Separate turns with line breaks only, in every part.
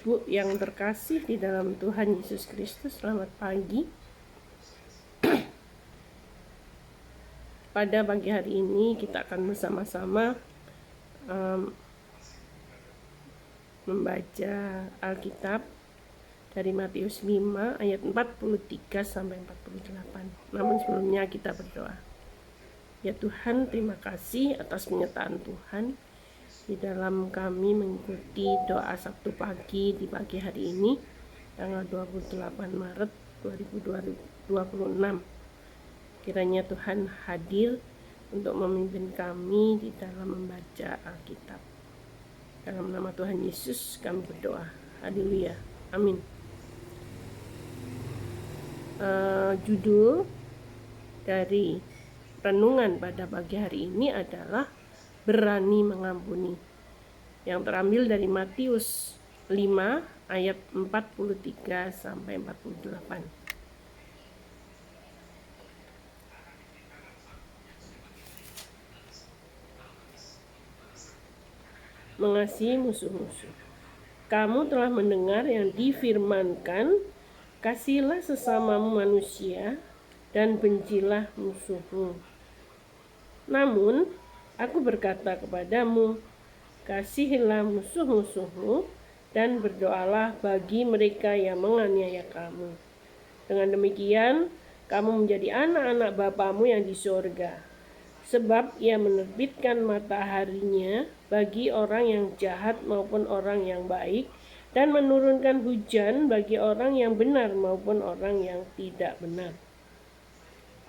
Ibu yang terkasih di dalam Tuhan Yesus Kristus, selamat pagi. Pada pagi hari ini kita akan bersama-sama membaca Alkitab dari Matius 5 ayat 43 sampai 48. Namun sebelumnya kita berdoa. Ya Tuhan, terima kasih atas penyertaan Tuhan di dalam kami mengikuti doa Sabtu pagi di pagi hari ini, tanggal 28 Maret 2026. Kiranya Tuhan hadir untuk memimpin kami di dalam membaca Alkitab. Dalam nama Tuhan Yesus kami berdoa. Haleluya. Amin. Judul dari renungan pada pagi hari ini adalah berani mengampuni, yang terambil dari Matius 5 ayat 43 sampai 48. Mengasihi musuh-musuh. Kamu telah mendengar yang difirmankan, kasihilah sesamamu manusia dan bencilah musuhmu. Namun aku berkata kepadamu, kasihilah musuh-musuhmu dan berdoalah bagi mereka yang menganiaya kamu. Dengan demikian, kamu menjadi anak-anak Bapamu yang di sorga. Sebab ia menerbitkan mataharinya bagi orang yang jahat maupun orang yang baik, dan menurunkan hujan bagi orang yang benar maupun orang yang tidak benar.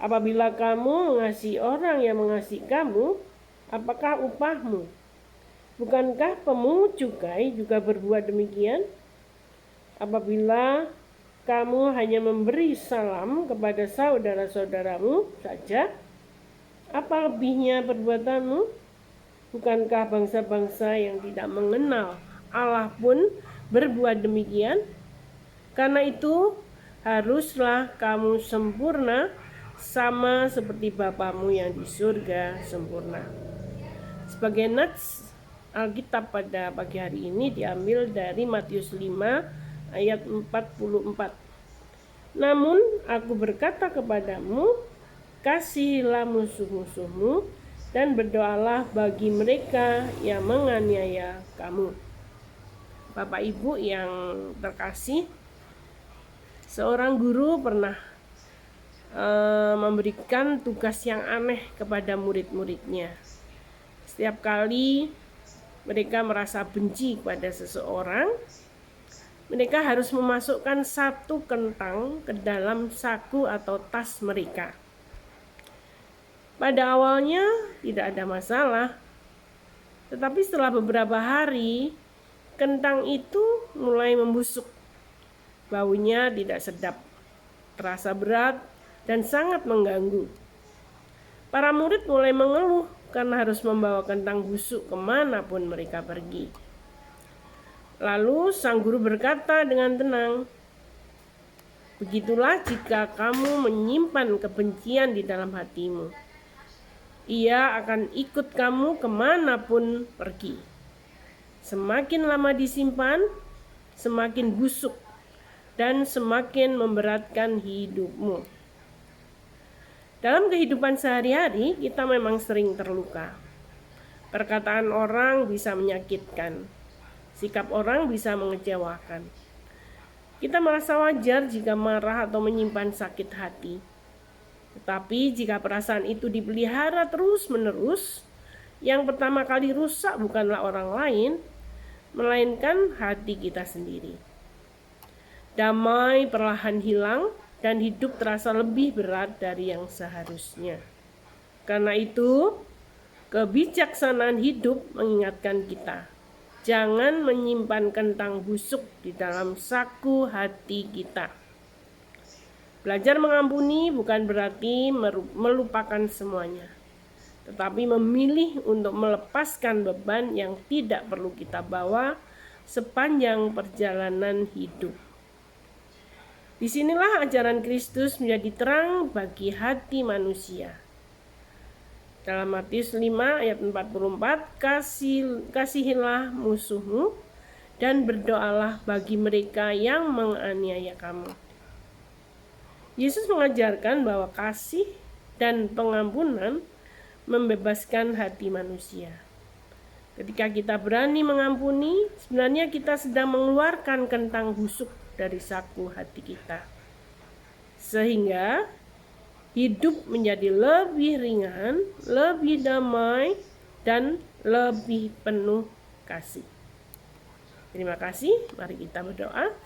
Apabila kamu mengasihi orang yang mengasihi kamu, apakah upahmu? Bukankah pemungut cukai juga berbuat demikian? Apabila kamu hanya memberi salam kepada saudara-saudaramu saja, apa lebihnya perbuatanmu? Bukankah bangsa-bangsa yang tidak mengenal Allah pun berbuat demikian? Karena itu, haruslah kamu sempurna, sama seperti Bapamu yang di surga sempurna. Sebagai nats Alkitab pada pagi hari ini diambil dari Matius 5 ayat 44. Namun aku berkata kepadamu, kasihilah musuh-musuhmu dan berdoalah bagi mereka yang menganiaya kamu. Bapak Ibu yang terkasih, seorang guru pernah memberikan tugas yang aneh kepada murid-muridnya. Setiap kali mereka merasa benci kepada seseorang, mereka harus memasukkan satu kentang ke dalam saku atau tas mereka. Pada awalnya tidak ada masalah, tetapi setelah beberapa hari, kentang itu mulai membusuk. Baunya tidak sedap, terasa berat, dan sangat mengganggu. Para murid mulai mengeluh karena harus membawa kentang busuk kemanapun mereka pergi. Lalu sang guru berkata dengan tenang, begitulah jika kamu menyimpan kebencian di dalam hatimu. Ia akan ikut kamu kemanapun pergi. Semakin lama disimpan, semakin busuk dan semakin memberatkan hidupmu. Dalam kehidupan sehari-hari, kita memang sering terluka. Perkataan orang bisa menyakitkan. Sikap orang bisa mengecewakan. Kita merasa wajar jika marah atau menyimpan sakit hati. Tetapi jika perasaan itu dipelihara terus-menerus, yang pertama kali rusak bukanlah orang lain, melainkan hati kita sendiri. Damai perlahan hilang, dan hidup terasa lebih berat dari yang seharusnya. Karena itu, kebijaksanaan hidup mengingatkan kita, jangan menyimpan kentang busuk di dalam saku hati kita. Belajar mengampuni bukan berarti melupakan semuanya, tetapi memilih untuk melepaskan beban yang tidak perlu kita bawa sepanjang perjalanan hidup. Disinilah ajaran Kristus menjadi terang bagi hati manusia. Dalam Matius 5 ayat 44, kasihilah musuhmu dan berdoalah bagi mereka yang menganiaya kamu. Yesus mengajarkan bahwa kasih dan pengampunan membebaskan hati manusia. Ketika kita berani mengampuni, sebenarnya kita sedang mengeluarkan kentang busuk dari saku hati kita. Sehingga hidup menjadi lebih ringan, lebih damai, dan lebih penuh kasih. Terima kasih, mari kita berdoa.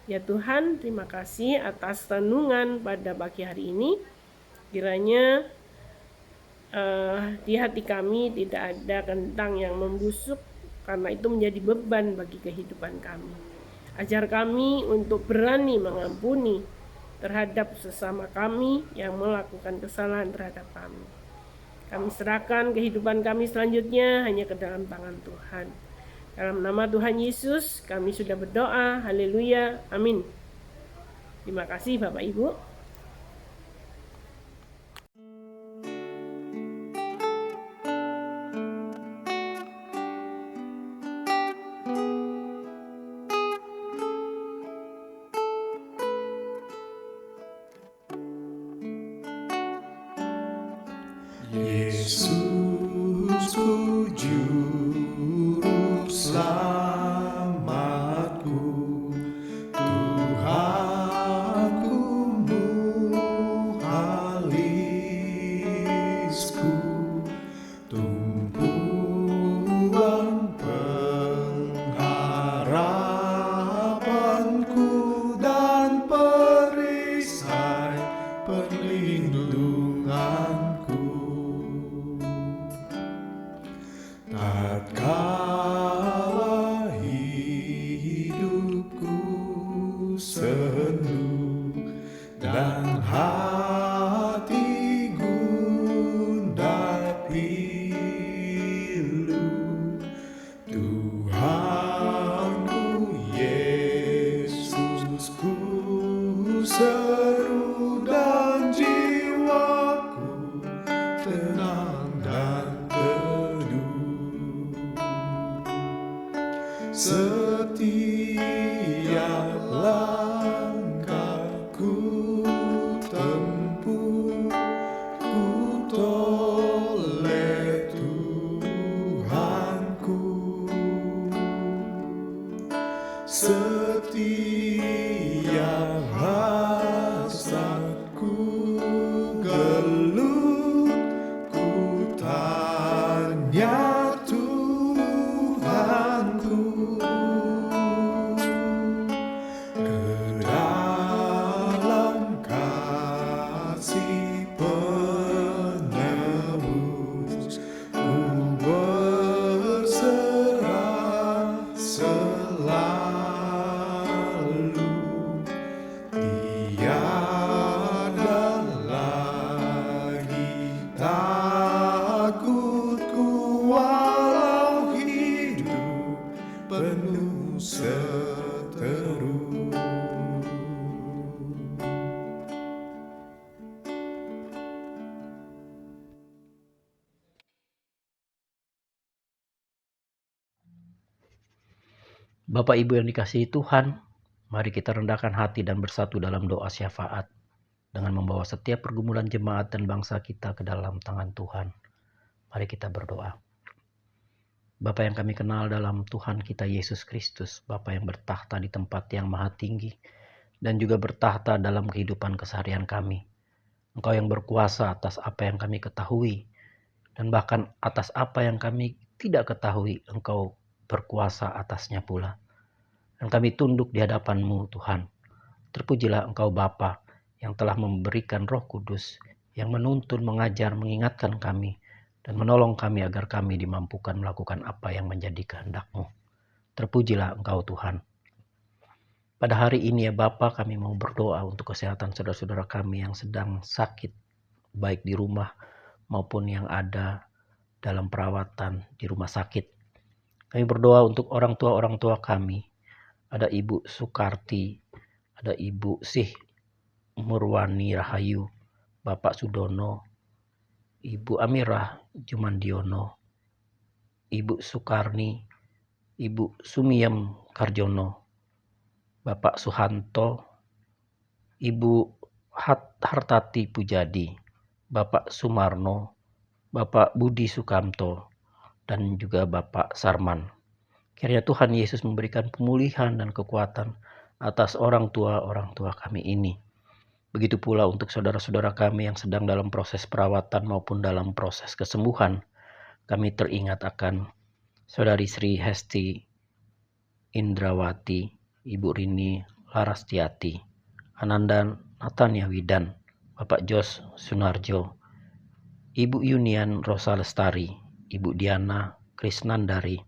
Ya Tuhan, terima kasih atas renungan pada pagi hari ini. Kiranya di hati kami tidak ada kentang yang membusuk, karena itu menjadi beban bagi kehidupan kami. Ajar kami untuk berani mengampuni terhadap sesama kami yang melakukan kesalahan terhadap kami. Kami serahkan kehidupan kami selanjutnya hanya ke dalam tangan Tuhan. Dalam nama Tuhan Yesus kami sudah berdoa. Haleluya. Amin. Terima kasih Bapak Ibu.
Yesusku juru selamatku, Tuhanku muhalisku, tumpuan pengharapanku dan perisai perlindunganku. Tatkala hidupku sendu dan hati gundah pilu, Tuhanku Yesusku seru dan jiwaku tenang dan teduh. Setiap langkahku tempuh, ku toleh Tuhanku. Setiap hasratku gelut, ku tanya Tuhanku. Ke dalam kasih penebus ku berserah selalu. Tiada lagi takutku walau hidup penuh seteru.
Bapak Ibu yang dikasihi Tuhan, mari kita rendahkan hati dan bersatu dalam doa syafaat dengan membawa setiap pergumulan jemaat dan bangsa kita ke dalam tangan Tuhan. Mari kita berdoa. Bapa yang kami kenal dalam Tuhan kita Yesus Kristus, Bapa yang bertahta di tempat yang maha tinggi dan juga bertahta dalam kehidupan keseharian kami. Engkau yang berkuasa atas apa yang kami ketahui dan bahkan atas apa yang kami tidak ketahui, Engkau berkuasa atasnya pula. Dan kami tunduk di hadapan-Mu Tuhan. Terpujilah Engkau Bapa yang telah memberikan Roh Kudus yang menuntun, mengajar, mengingatkan kami dan menolong kami agar kami dimampukan melakukan apa yang menjadi kehendak-Mu. Terpujilah Engkau Tuhan. Pada hari ini ya Bapa, kami mau berdoa untuk kesehatan saudara-saudara kami yang sedang sakit, baik di rumah maupun yang ada dalam perawatan di rumah sakit. Kami berdoa untuk orang tua kami. Ada Ibu Sukarti, ada Ibu Sih Murwani Rahayu, Bapak Sudono, Ibu Amirah Jumandiono, Ibu Sukarni, Ibu Sumiem Karjono, Bapak Suhanto, Ibu Hartati Pujadi, Bapak Sumarno, Bapak Budi Sukamto, dan juga Bapak Sarman. Kiranya Tuhan Yesus memberikan pemulihan dan kekuatan atas orang tua kami ini. Begitu pula untuk saudara-saudara kami yang sedang dalam proses perawatan maupun dalam proses kesembuhan. Kami teringat akan Saudari Sri Hesti Indrawati, Ibu Rini Larastiati, Ananda Natania Widan, Bapak Jos Sunarjo, Ibu Yunian Rosa Lestari, Ibu Diana Krisnandari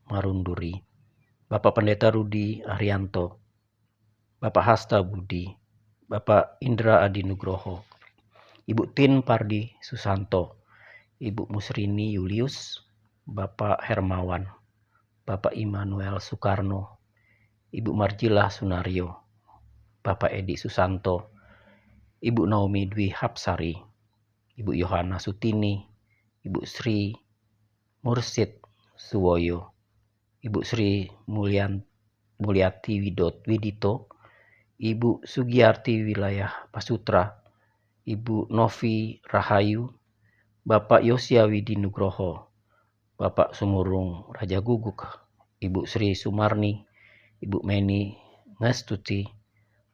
Marunduri, Bapak Pendeta Rudi Arianto, Bapak Hasta Budi, Bapak Indra Adi Nugroho, Ibu Tin Pardi Susanto, Ibu Musrini Julius, Bapak Hermawan, Bapak Immanuel Soekarno, Ibu Marjila Sunario, Bapak Edi Susanto, Ibu Naomi Dwi Hapsari, Ibu Yohana Sutini, Ibu Sri Mursid Suwoyo, Ibu Sri Mulyati Widito, Ibu Sugiyarti Wilayah Pasutra, Ibu Novi Rahayu, Bapak Yosia Widi Nugroho, Bapak Sumurung Raja Guguk, Ibu Sri Sumarni, Ibu Meni Ngestuti,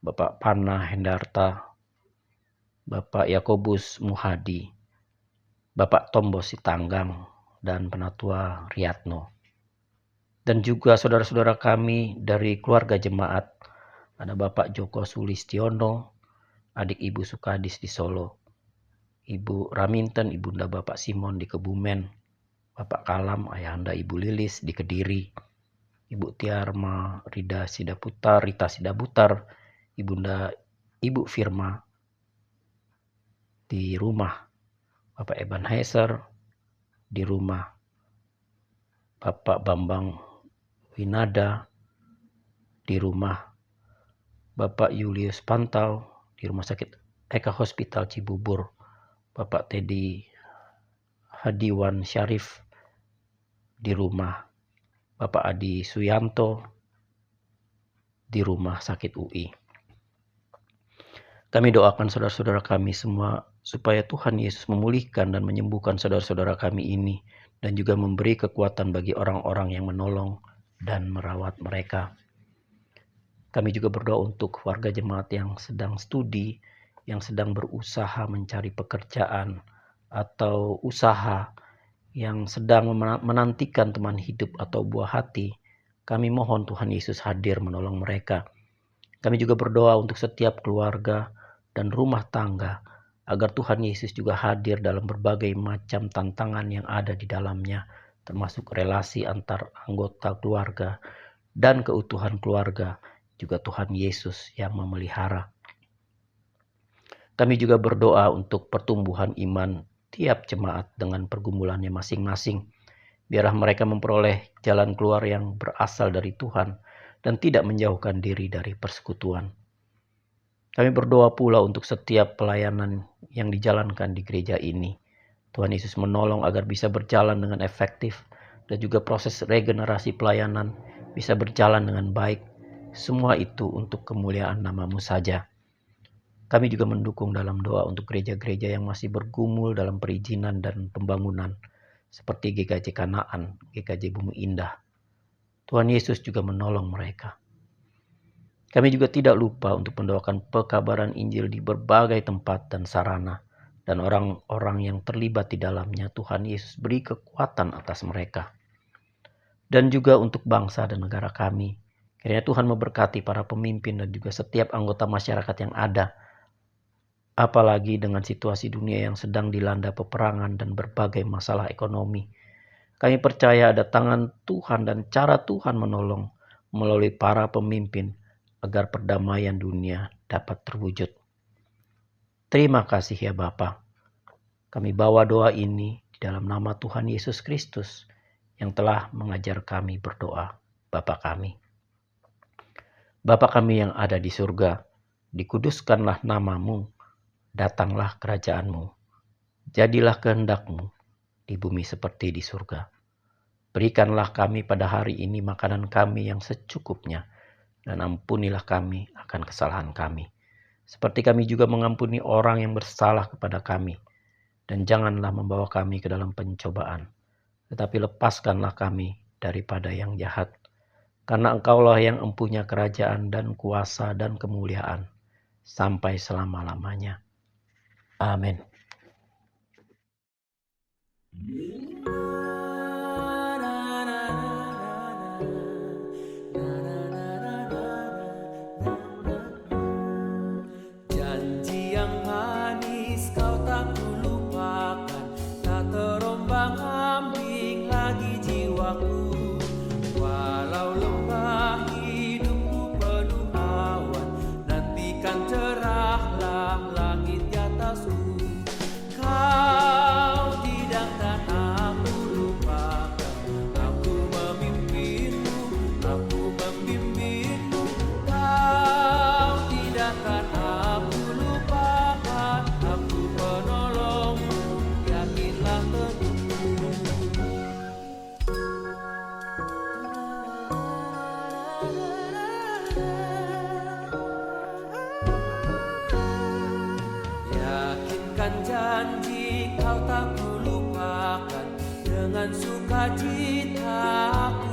Bapak Pana Hendarta, Bapak Yakobus Muhadi, Bapak Tombo Sitanggang, dan Penatua Riyatno. Dan juga saudara-saudara kami dari keluarga jemaat, ada Bapak Joko Sulistiono, adik Ibu Sukadis di Solo, Ibu Raminten, Ibunda Bapak Simon di Kebumen, Bapak Kalam, Ayahanda Ibu Lilis di Kediri, Ibu Tiarma Rita Sidaputar, Ibunda Ibu Firma di rumah, Bapak Eban Heiser di rumah, Bapak Bambang Winada di rumah, Bapak Julius Pantau di Rumah Sakit Eka Hospital Cibubur, Bapak Teddy Hadiwan Syarif di rumah, Bapak Adi Suyanto di Rumah Sakit UI. Kami doakan saudara-saudara kami semua supaya Tuhan Yesus memulihkan dan menyembuhkan saudara-saudara kami ini dan juga memberi kekuatan bagi orang-orang yang menolong dan merawat mereka. Kami juga berdoa untuk warga jemaat yang sedang studi, yang sedang berusaha mencari pekerjaan atau usaha, yang sedang menantikan teman hidup atau buah hati. Kami mohon Tuhan Yesus hadir menolong mereka. Kami juga berdoa untuk setiap keluarga dan rumah tangga, agar Tuhan Yesus juga hadir dalam berbagai macam tantangan yang ada di dalamnya, termasuk relasi antar anggota keluarga dan keutuhan keluarga, juga Tuhan Yesus yang memelihara. Kami juga berdoa untuk pertumbuhan iman tiap jemaat dengan pergumulannya masing-masing. Biarlah mereka memperoleh jalan keluar yang berasal dari Tuhan dan tidak menjauhkan diri dari persekutuan. Kami berdoa pula untuk setiap pelayanan yang dijalankan di gereja ini. Tuhan Yesus menolong agar bisa berjalan dengan efektif dan juga proses regenerasi pelayanan bisa berjalan dengan baik. Semua itu untuk kemuliaan nama-Mu saja. Kami juga mendukung dalam doa untuk gereja-gereja yang masih bergumul dalam perizinan dan pembangunan, seperti GKJ Kanaan, GKJ Bumi Indah. Tuhan Yesus juga menolong mereka. Kami juga tidak lupa untuk mendoakan pekabaran Injil di berbagai tempat dan sarana, dan orang-orang yang terlibat di dalamnya. Tuhan Yesus beri kekuatan atas mereka. Dan juga untuk bangsa dan negara kami. Kiranya Tuhan memberkati para pemimpin dan juga setiap anggota masyarakat yang ada. Apalagi dengan situasi dunia yang sedang dilanda peperangan dan berbagai masalah ekonomi. Kami percaya ada tangan Tuhan dan cara Tuhan menolong melalui para pemimpin agar perdamaian dunia dapat terwujud. Terima kasih ya Bapa. Kami bawa doa ini di dalam nama Tuhan Yesus Kristus yang telah mengajar kami berdoa. Bapa kami. Bapa kami yang ada di surga, dikuduskanlah nama-Mu. Datanglah kerajaan-Mu, jadilah kehendak-Mu di bumi seperti di surga. Berikanlah kami pada hari ini makanan kami yang secukupnya, dan ampunilah kami akan kesalahan kami, seperti kami juga mengampuni orang yang bersalah kepada kami. Dan janganlah membawa kami ke dalam pencobaan, tetapi lepaskanlah kami daripada yang jahat. Karena Engkaulah yang empunya kerajaan dan kuasa dan kemuliaan sampai selama-lamanya. Amin.
Janji yang manis kau tak kulupakan, tak terombang-ambing lagi jiwaku. Walau lembah hidupku penuh awan, nantikan cerahlah langit di atasku. Kau tidak akan aku lupakan, aku memimpinmu, aku membimbingmu. Kau tidak akan aku lupakan, aku penolongmu, yakinlah teguh. Yakinkan janji kau tak kulupakan, dengan sukacita aku